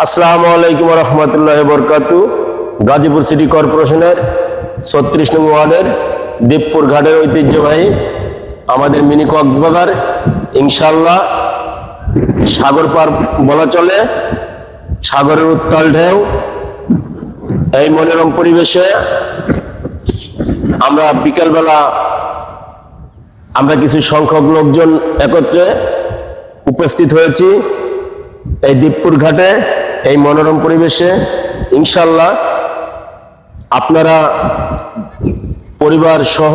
আসসালামু আলাইকুম রহমতুল্লাহ বরকাতু। গাজীপুর সিটি কর্পোরেশনের 36 নং ওয়ার্ডের দেবপুর ঘাটের ঐতিহ্যবাহী আমাদের মিনি কক্সবাজার, ইনশাল্লাহ সাগর পার বলা চলে। সাগরের উত্তাল ঢেউ, এই মনোরম পরিবেশে আমরা বিকালবেলা কিছু সংখ্যক লোকজন একত্রে উপস্থিত হয়েছি এই দেবপুর ঘাটে, এই মনোরম পরিবেশে। ইনশাল্লাহ আপনারা পরিবার সহ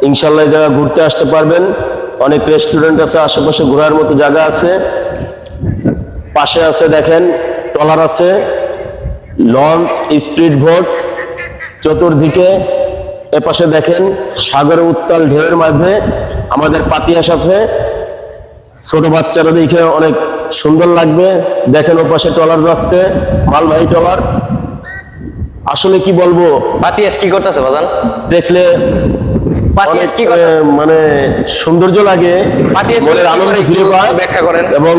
ইনশাল্লাহ এই জায়গা ঘুরতে আসতে পারবেন। অনেক রেস্টুরেন্ট আছে, আশেপাশে ঘোরার মতো জায়গা আছে, পাশে আছে দেখেন ট্রলার আছে, লঞ্চ, স্পিড বোট চতুর্দিকে। এপাশে দেখেন সাগরের উত্তাল ঢেউয়ের মাঝে আমাদের পাতিয়াস আছে, ছোট বাচ্চারা দেখে অনেক সুন্দর লাগবে। দেখেন ওপাশে ট্রলার যাচ্ছে, মালবাহী ট্রলার। আসলে কি বলবো, পাতিয়াস কি করতেছে বাজান? দেখলে পাতিয়াস কি অনেক, করতেছে? মানে সৌন্দর্য লাগে, পাতিয়াস মনের কি আনন্দ করে ফিরে একটু পায়। ব্যাখ্যা করেন। এবং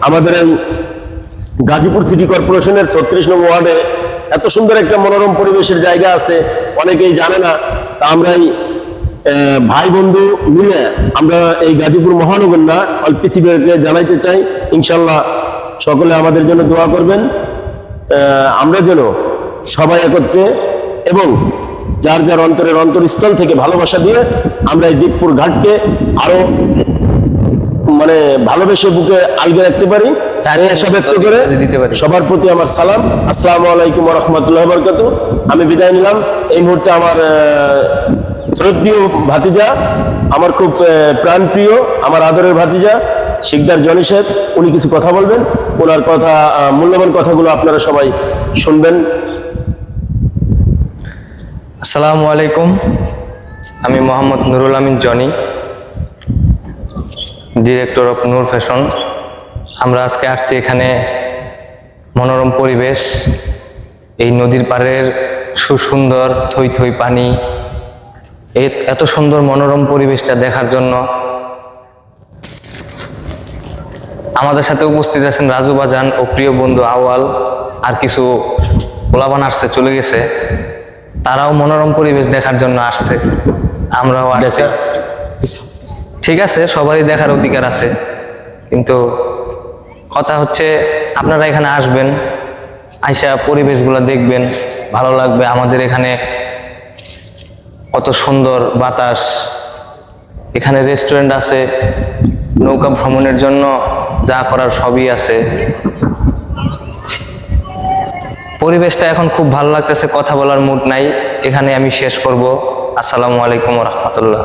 আমাদের এই গাজীপুর সিটি কর্পোরেশনের 36 নং ওয়ার্ডে এত সুন্দর একটা মনোরম পরিবেশের জায়গা আছে, অনেকেই জানে না। তা আমরা এই ভাই বন্ধু মিলে আমরা এই গাজীপুর মহানগর না, অল পৃথিবীকে জানাইতে চাই ইনশাল্লাহ সকলে আমাদের জন্য দোয়া করবেন। আমরা যেন সবাই একত্রে এবং যার যার অন্তরের অন্তরস্থল থেকে ভালোবাসা দিয়ে আমরা এই দেবপুর ঘাটকে আরো মানে ভালোবেসে বুকে আলগে রাখতে পারি। এই আশা ব্যক্ত করে সবার প্রতি আমার সালাম। আসসালামু আলাইকুম রহমতুল্লাহ বরকাতু। আমি বিদায় নিলাম। এই মুহূর্তে আমার শ্রদ্ধেয় ভাতিজা, আমার খুব প্রাণপ্রিয়, আমার আদরের ভাতিজা শিকদার জনি সাহেব, উনি কিছু কথা বলবেন। ওনার কথা, মূল্যবান কথাগুলো আপনারা সবাই শুনবেন। আসসালামু আলাইকুম, আমি Mohammad Nurul Amin Joni, director of Noor fashion. আমরা আজকে আসছি এখানে মনোরম পরিবেশ, এই নদীর পাড়ের সুসুন্দর থই থই পানি, এত সুন্দর মনোরম পরিবেশটা দেখার জন্য। আমাদের সাথে উপস্থিত আছেন রাজু বাজান ও প্রিয় বন্ধু আওয়াল, আর কিছু পোলাপান আসছে, চলে গেছে। তারাও মনোরম পরিবেশ দেখার জন্য আসছে, আমরাও আসছি। ঠিক আছে, সবারই দেখার অধিকার আছে, কিন্তু কথা হচ্ছে আপনারা এখানে আসবেন, আইসা পরিবেশগুলো দেখবেন, ভালো লাগবে। আমাদের এখানে কত সুন্দর বাতাস, এখানে রেস্টুরেন্ট আছে, নৌকা ভ্রমণের জন্য যা করার সবই আছে। পরিবেশটা এখন খুব ভালো লাগতেছে, কথা বলার মুড নাই। এখানে আমি শেষ করব। আসসালামু আলাইকুম রহমতুল্লাহ।